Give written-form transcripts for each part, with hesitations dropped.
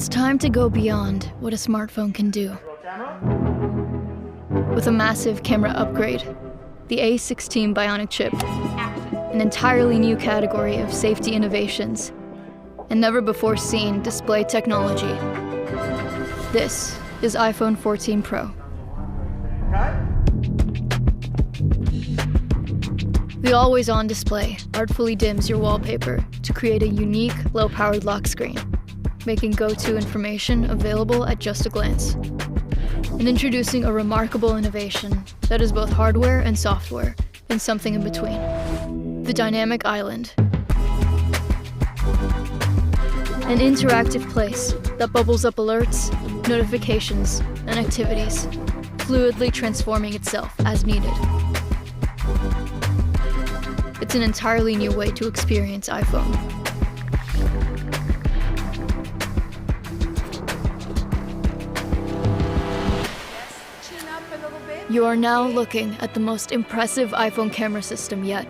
It's time to go beyond what a smartphone can do. With a massive camera upgrade, the A16 Bionic chip, an entirely new category of safety innovations, and never-before-seen display technology. This is iPhone 14 Pro. The always-on display artfully dims your wallpaper to create a unique, low-powered lock screen, making go-to information available at just a glance. And introducing a remarkable innovation that is both hardware and software, and something in between. The Dynamic Island. An interactive place that bubbles up alerts, notifications, and activities, fluidly transforming itself as needed. It's an entirely new way to experience iPhone. You are now looking at the most impressive iPhone camera system yet.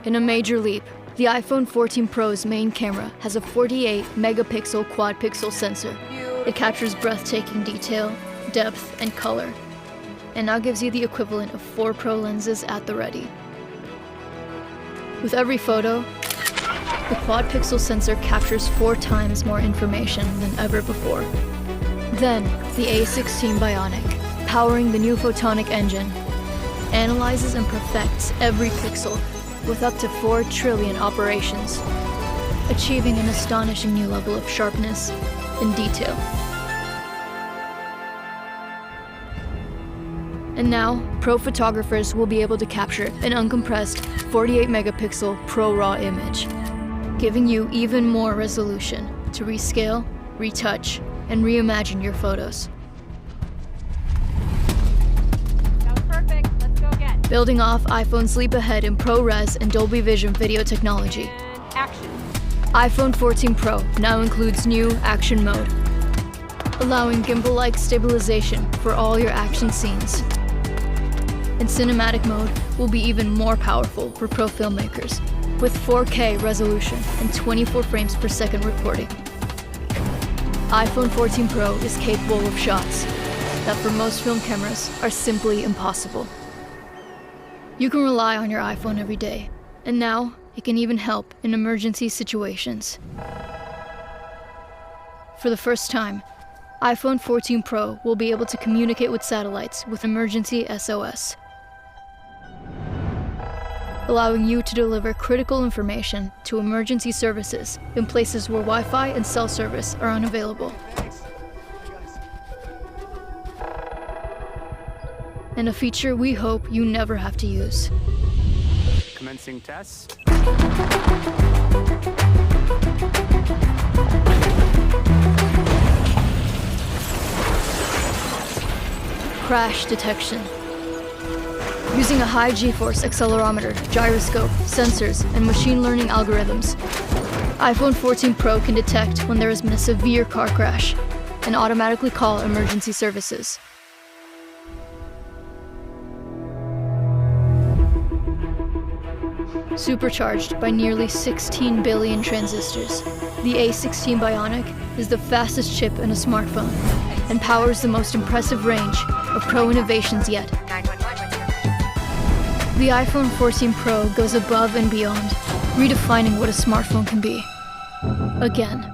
In a major leap, the iPhone 14 Pro's main camera has a 48-megapixel quad-pixel sensor. It captures breathtaking detail, depth, and color, and now gives you the equivalent of 4 Pro lenses at the ready. With every photo, the quad-pixel sensor captures 4 times more information than ever before. Then, the A16 Bionic, powering the new photonic engine, analyzes and perfects every pixel with up to 4 trillion operations, achieving an astonishing new level of sharpness and detail. And now, pro photographers will be able to capture an uncompressed 48-megapixel Pro RAW image, giving you even more resolution to rescale, retouch, and reimagine your photos. Building off iPhone's leap ahead in ProRes and Dolby Vision video technology. Action. iPhone 14 Pro now includes new Action Mode, allowing gimbal-like stabilization for all your action scenes. And Cinematic Mode will be even more powerful for pro filmmakers, with 4K resolution and 24 frames per second recording. iPhone 14 Pro is capable of shots that for most film cameras are simply impossible. You can rely on your iPhone every day, and now it can even help in emergency situations. For the first time, iPhone 14 Pro will be able to communicate with satellites with emergency SOS, allowing you to deliver critical information to emergency services in places where Wi-Fi and cell service are unavailable. And a feature we hope you never have to use. Commencing tests. Crash detection. Using a high G-force accelerometer, gyroscope, sensors, and machine learning algorithms, iPhone 14 Pro can detect when there has been a severe car crash and automatically call emergency services. Supercharged by nearly 16 billion transistors, the A16 Bionic is the fastest chip in a smartphone and powers the most impressive range of Pro innovations yet. The iPhone 14 Pro goes above and beyond, redefining what a smartphone can be. Again.